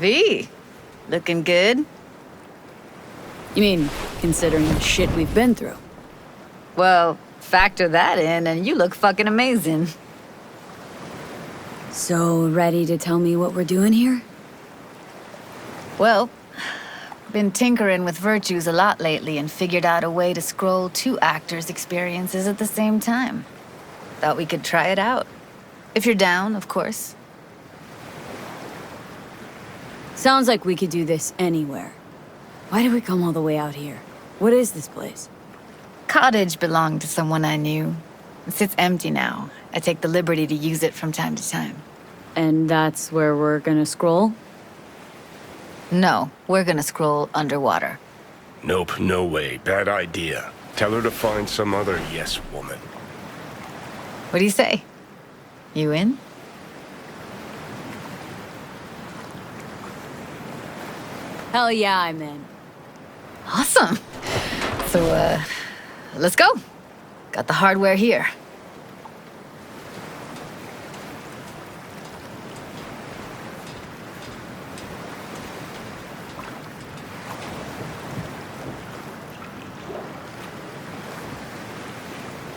V, looking good? You mean, considering the shit we've been through? Well, factor that in and you look fucking amazing. So, ready to tell me what we're doing here? Well, been tinkering with virtues a lot lately and figured out a way to scroll 2 actors' experiences at the same time. Thought we could try it out. If you're down, of course. Sounds like we could do this anywhere. Why did we come all the way out here? What is this place? Cottage belonged to someone I knew. It sits empty now. I take the liberty to use it from time to time. And that's where we're gonna scroll? No, we're gonna scroll underwater. Nope, no way. Bad idea. Tell her to find some other yes woman. What do you say? You in? Hell yeah, I'm in. Awesome. So, let's go. Got the hardware here.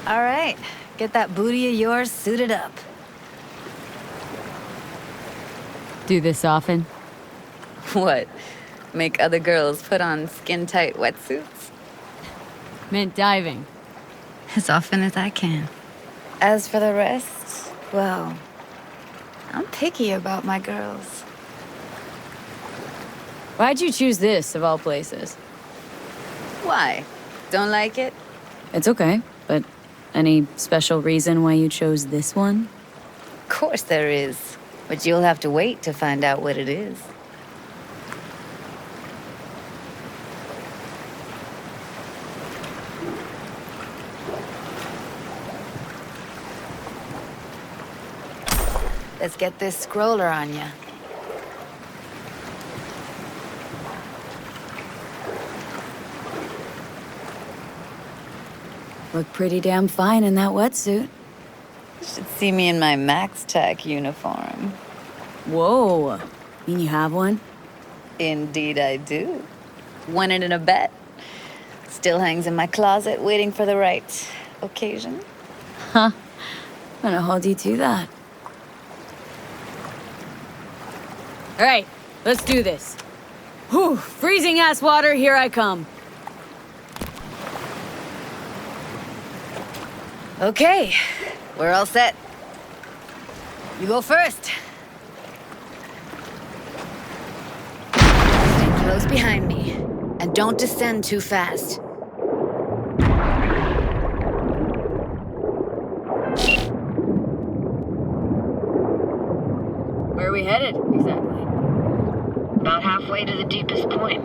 All right, get that booty of yours suited up. Do this often? What? Make other girls put on skin-tight wetsuits? Meant diving. As often as I can. As for the rest, well, I'm picky about my girls. Why'd you choose this, of all places? Why? Don't like it? It's okay, but any special reason why you chose this one? Of course there is, but you'll have to wait to find out what it is. Let's get this scroller on ya. Look pretty damn fine in that wetsuit. You should see me in my Max Tech uniform. Whoa. Mean you have one? Indeed I do. Won it in a bet. Still hangs in my closet waiting for the right occasion. Huh. I'm gonna hold you to that. All right, let's do this. Whew, freezing ass water, here I come. Okay, we're all set. You go first. Stay close behind me, and don't descend too fast. Where are we headed, exactly? About halfway to the deepest point.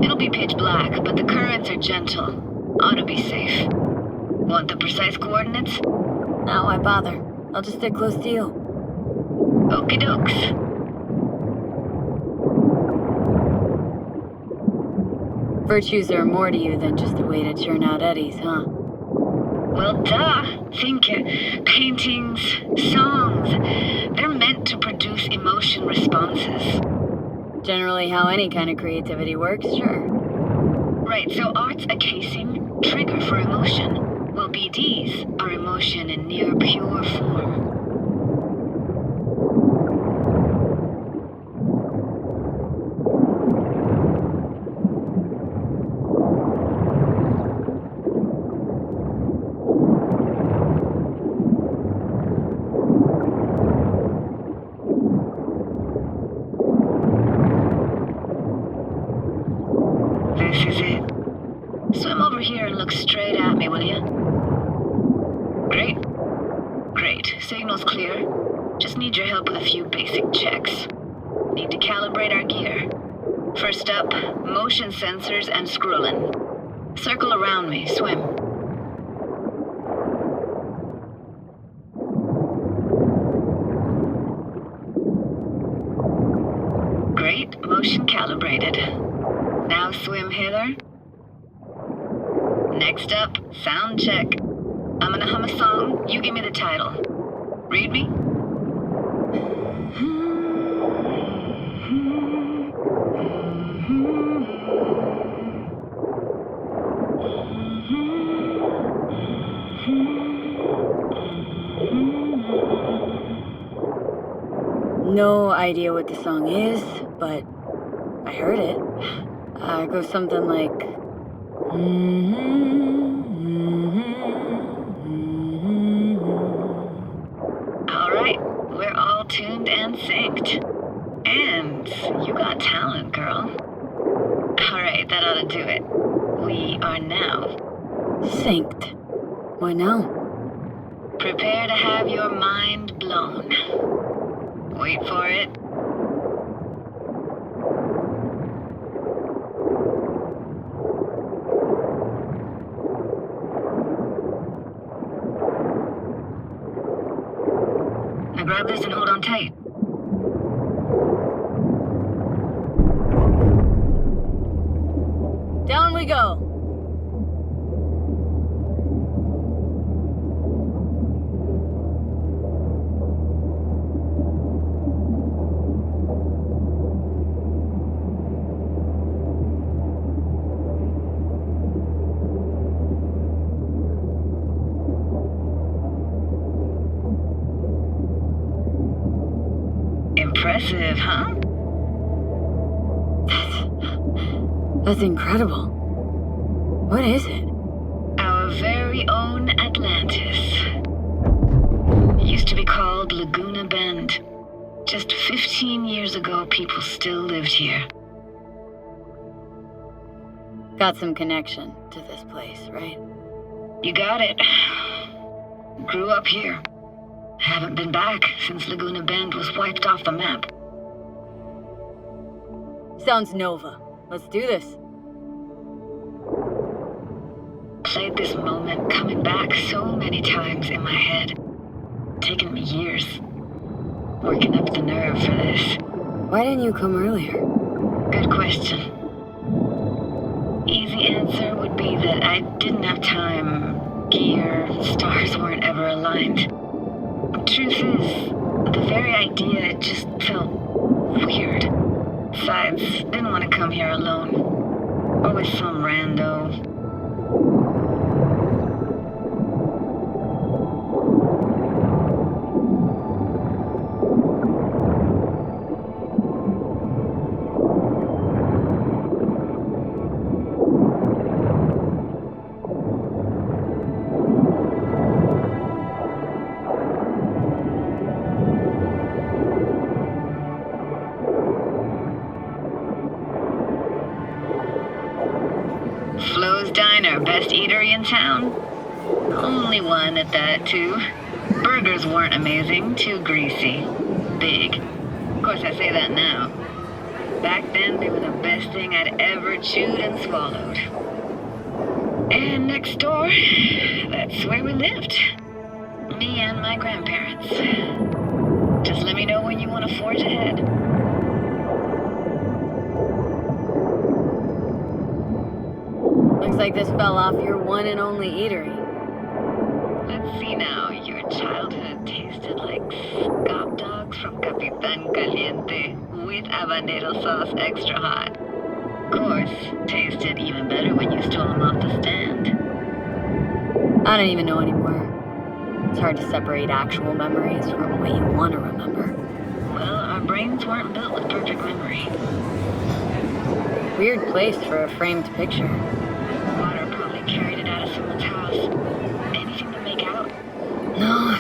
It'll be pitch black, but the currents are gentle. Ought to be safe. Want the precise coordinates? No, why bother? I'll just stick close to you. Okie dokes. Virtues are more to you than just a way to churn out eddies, huh? Well, duh. Think paintings, songs. They're meant to produce emotion responses. Generally how any kind of creativity works, sure. Right, so art's a casing, trigger for emotion. Well, BDs are emotion in near pure form. This is it. Swim over here and look straight at me, will you? Great. Great. Signal's clear. Just need your help with a few basic checks. Need to calibrate our gear. First up, motion sensors and scrolling. Circle around me. Swim. Great. Motion calibrated. Now swim hither. Next up, sound check. I'm gonna hum a song, you give me the title. Read me? No idea what the song is, but I heard it. It goes something like... All right, we're all tuned and synced. And you got talent, girl. All right, that ought to do it. We are now Synced. What now? prepare to have your mind blown. Wait for it. Now grab this and hold on tight. Down we go. Impressive, huh? That's incredible. What is it? Our very own Atlantis. It used to be called Laguna Bend. Just 15 years ago, people still lived here. Got some connection to this place, right? You got it. Grew up here. Haven't been back since Laguna Bend was wiped off the map. Sounds Nova. Let's do this. Played this moment coming back so many times in my head. Taken me years. Working up the nerve for this. Why didn't you come earlier? Good question. Easy answer would be that I didn't have time. Gear, stars weren't ever aligned. Truth is, the very idea, it just felt weird. Besides, didn't want to come here alone. Or with some rando. Flo's Diner, best eatery in town? Only one at that, too. Burgers weren't amazing, too greasy. Big. Of course, I say that now. Back then, they were the best thing I'd ever chewed and swallowed. And next door, that's where we lived. Me and my grandparents. Just let me know when you want to forge ahead. Looks like this fell off your one and only eatery. Let's see now. Your childhood tasted like scop dogs from Capitan Caliente with habanero sauce extra hot. Of course, tasted even better when you stole them off the stand. I don't even know anymore. It's hard to separate actual memories from what you want to remember. Well, our brains weren't built with perfect memory. Weird place for a framed picture. Water probably carried it out of someone's house. Anything to make out? No,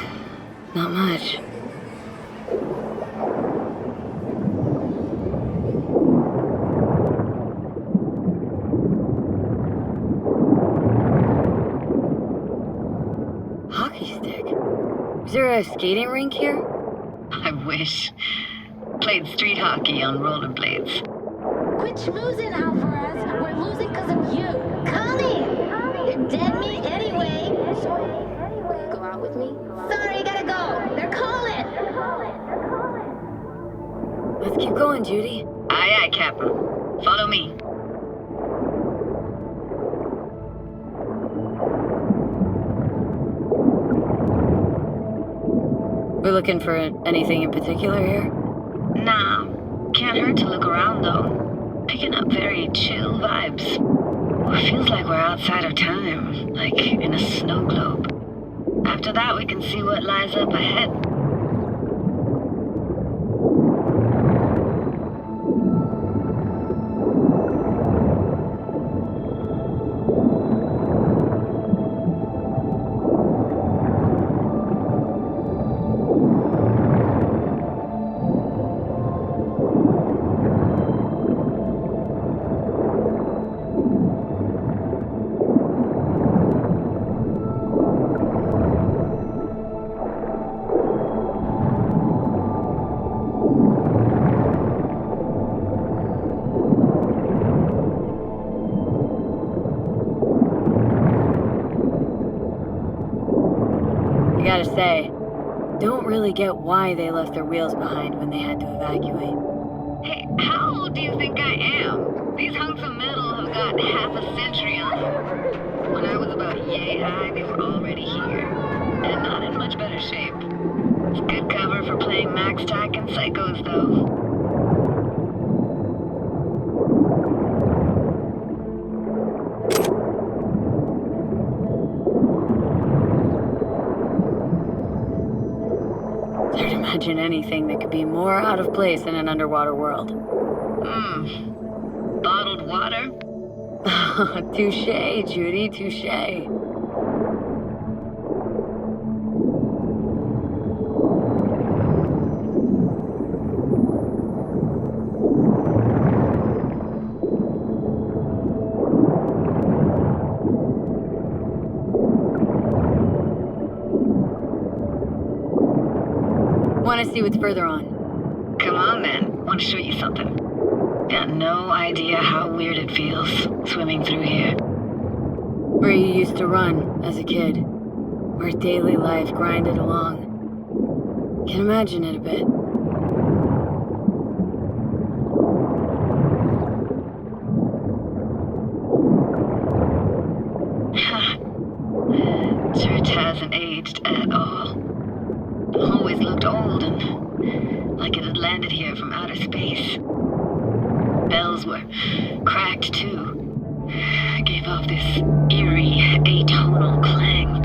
not much. Hockey stick? Is there a skating rink here? I wish. Played street hockey on rollerblades. Quit schmoozing, Alvarez. We're losing because of you. Connie! You're dead meat anyway. Will you go out with me? Sorry, gotta go. They're calling. Let's keep going, Judy. Aye, aye, Captain. Follow me. We're looking for anything in particular here? Nah, can't hurt to look around though. Picking up very chill vibes. It feels like we're outside of time, like in a snow globe. After that, we can see what lies up ahead. gotta say, don't really get why they left their wheels behind when they had to evacuate. Hey, how old do you think I am? These hunks of metal have got half a century on them. When I was about yay high, they were already here. And not in much better shape. It's good cover for playing Max Tack and Psychos, though. Hard to imagine anything that could be more out of place in an underwater world. Bottled water? Touche, Judy, touche. Want to see what's further on? Come on, then. Want to show you something. Got no idea how weird it feels, swimming through here. Where you used to run as a kid. Where daily life grinded along. Can imagine it a bit. Church hasn't aged at all. Always looked old and like it had landed here from outer space. Bells were cracked too. Gave off this eerie, atonal clang.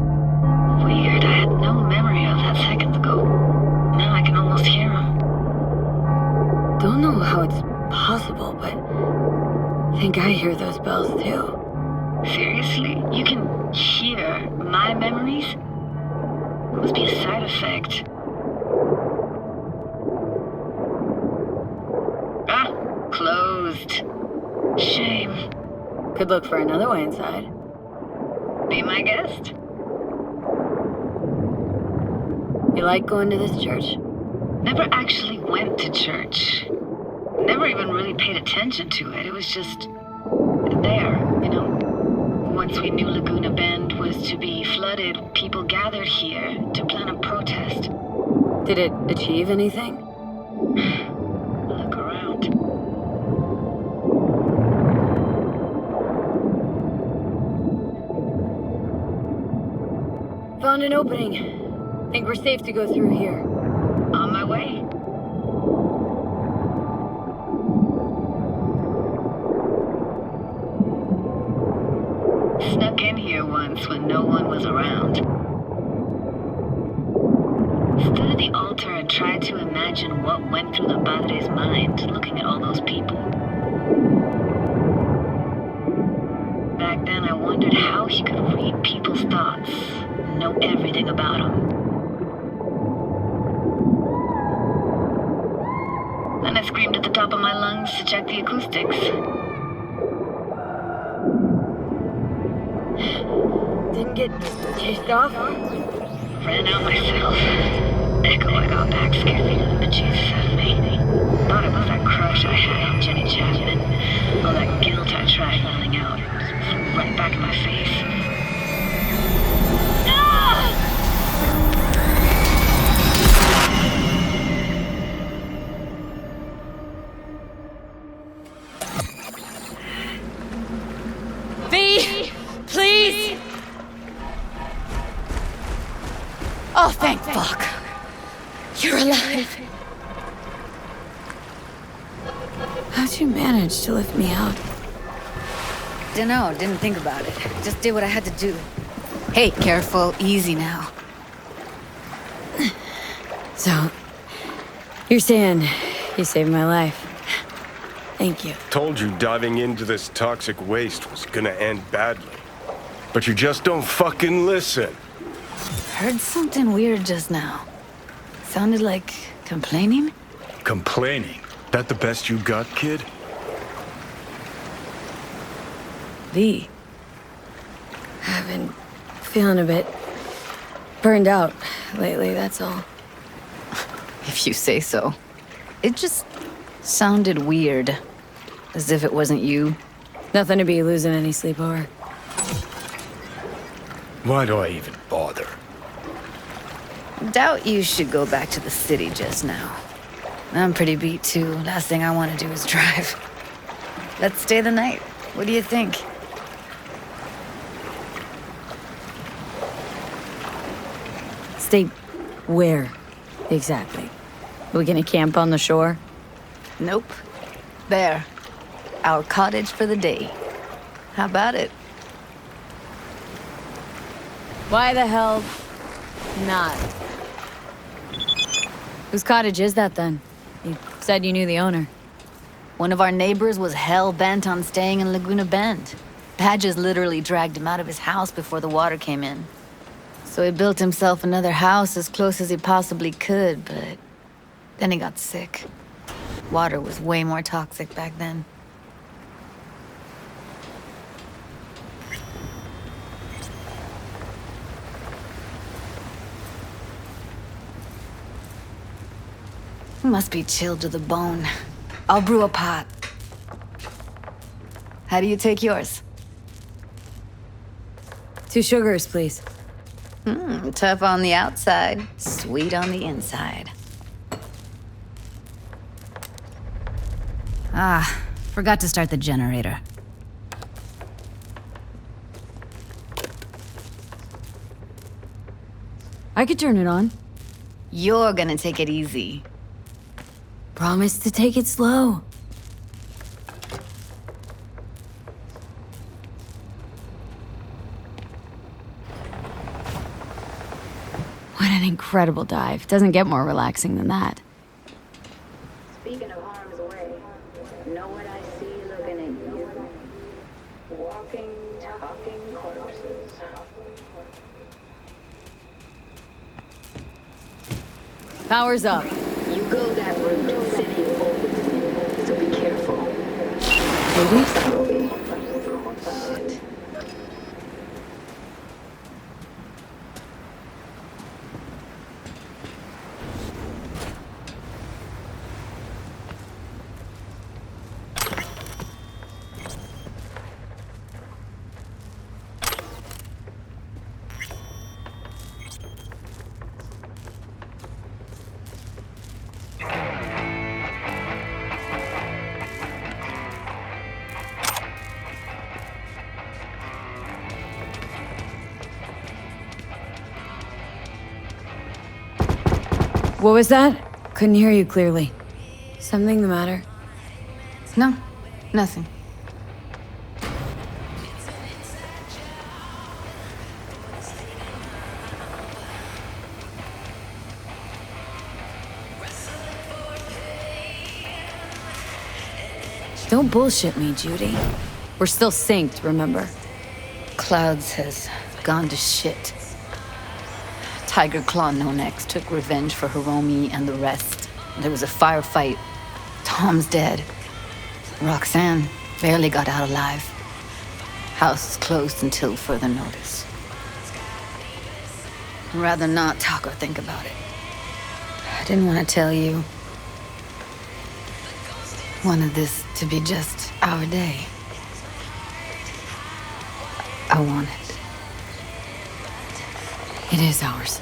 Weird, I had no memory of that seconds ago. Now I can almost hear them. Don't know how it's possible, but I think I hear those bells too. Seriously? You can hear my memories? It must be a side effect. Ah, closed. Shame. Could look for another way inside. Be my guest. You like going to this church? Never actually went to church. Never even really paid attention to it. It was just there, you know. Once we knew Laguna Bend was to be flooded, people gathered here to plan a protest. Did it achieve anything? Look around. Found an opening. Think we're safe to go through here. On my way. Snuck in here once when no one was around. Stood at the altar and tried to imagine what went through the padre's mind looking at all those people. Back then I wondered how he could read people's thoughts, know everything about them. Then I screamed at the top of my lungs to check the acoustics. Didn't get chased off? Ran out myself. Echo I got back scared the bejesus out of me. Thought it was that crush I had on Jenny Chapman. All that guilt I tried yelling out. Just flew right back in my face. V! Please! Oh, thank fuck. You're alive. How'd you manage to lift me out? Dunno, didn't think about it. Just did what I had to do. Hey, careful, easy now. So, you're saying you saved my life. Thank you. Told you diving into this toxic waste was gonna end badly. But you just don't fucking listen. Heard something weird just now. Sounded like complaining? Complaining? That the best you got, kid? V. I've been feeling a bit burned out lately, that's all. If you say so. It just sounded weird. As if it wasn't you. Nothing to be losing any sleep over. Why do I even bother? Doubt you should go back to the city just now. I'm pretty beat too. Last thing I want to do is drive. Let's stay the night. What do you think? Stay where, exactly? Are we gonna camp on the shore? Nope. There. Our cottage for the day. How about it? Why the hell not? Whose cottage is that then? You said you knew the owner. One of our neighbors was hell-bent on staying in Laguna Bend. Badges literally dragged him out of his house before the water came in. So he built himself another house as close as he possibly could, but then he got sick. Water was way more toxic back then. Must be chilled to the bone. I'll brew a pot. How do you take yours? 2 sugars, please. Tough on the outside, sweet on the inside. Ah, forgot to start the generator. I could turn it on. You're gonna take it easy. Promise to take it slow. What an incredible dive. Doesn't get more relaxing than that. Speaking of harm's way, know what I see looking at you? Walking, talking corpses. Power's up. You go that route, city opens, so be careful. Ladies? Shit. What was that? Couldn't hear you clearly. Something the matter? No, nothing. Don't bullshit me, Judy. We're still synced, remember? Clouds has gone to shit. Tiger Claw No Next took revenge for Hiromi and the rest. There was a firefight. Tom's dead. Roxanne barely got out alive. House is closed until further notice. I'd rather not talk or think about it. I didn't want to tell you. Wanted this to be just our day. I want it. It is ours.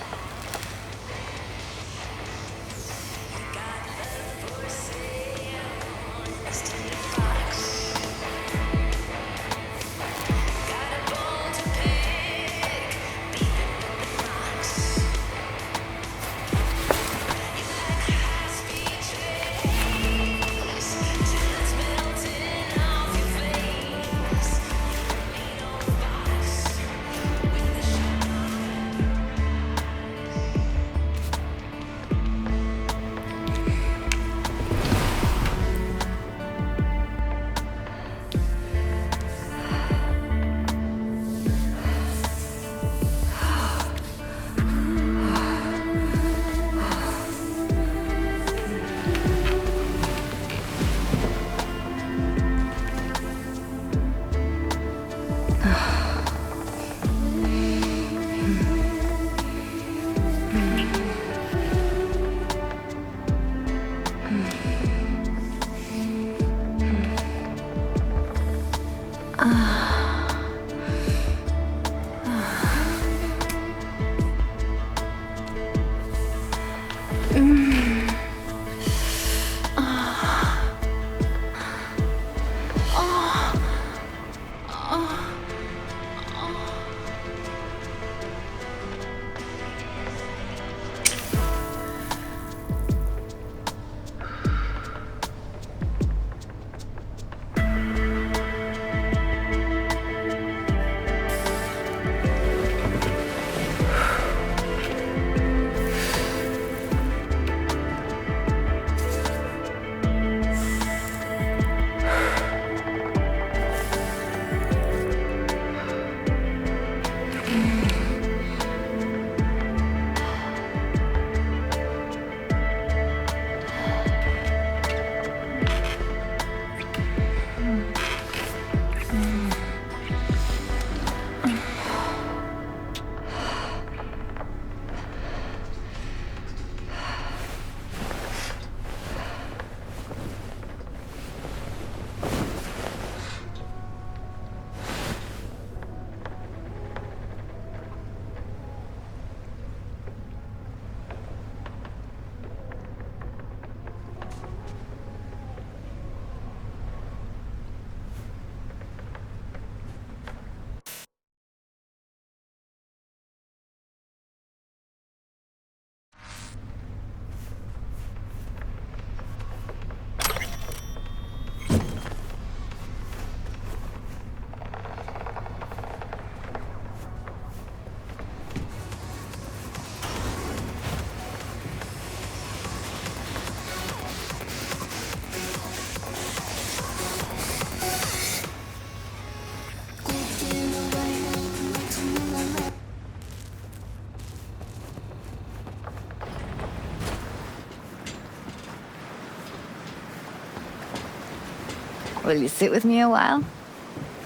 Will you sit with me a while?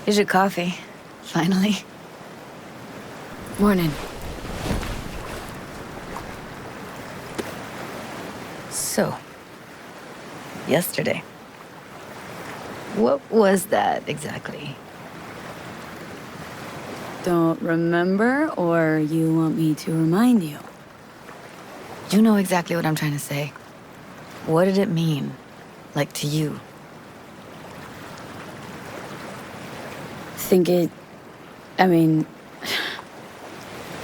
Here's your coffee. Finally. Morning. So, yesterday. What was that exactly? Don't remember, or you want me to remind you? You know exactly what I'm trying to say. What did it mean? Like to you?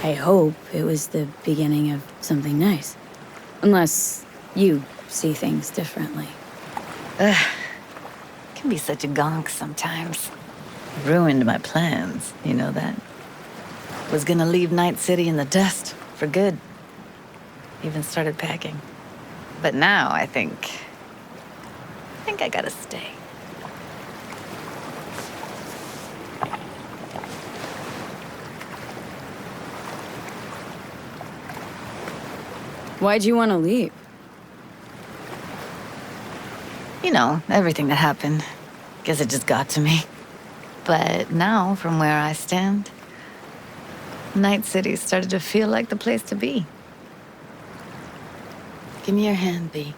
I hope it was the beginning of something nice. Unless you see things differently. Can be such a gonk sometimes. Ruined my plans, you know that? Was gonna leave Night City in the dust for good. Even started packing. But now I think I gotta stay. Why'd you want to leave? You know, everything that happened. Guess it just got to me. But now, from where I stand, Night City started to feel like the place to be. Give me your hand, B.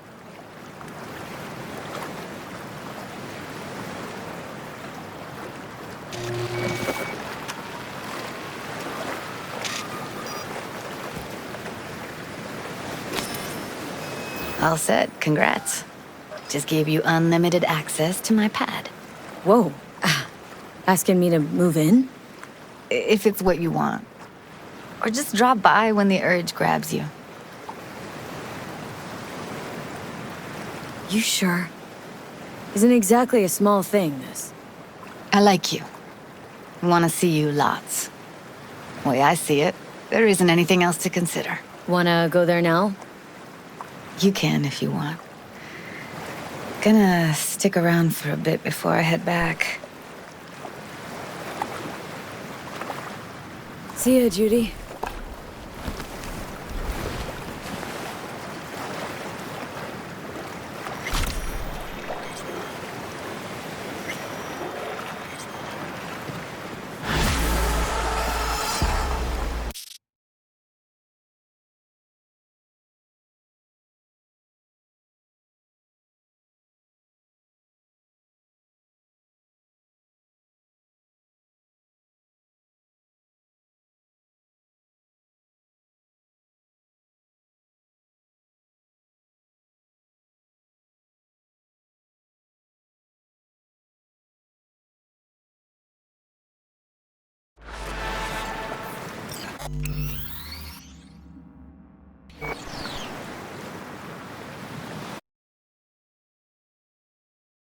All set. Congrats. Just gave you unlimited access to my pad. Whoa. Asking me to move in? If it's what you want. Or just drop by when the urge grabs you. You sure? Isn't exactly a small thing, this. I like you. Want to see you lots. The way I see it, there isn't anything else to consider. Wanna go there now? You can if you want. Gonna stick around for a bit before I head back. See ya, Judy.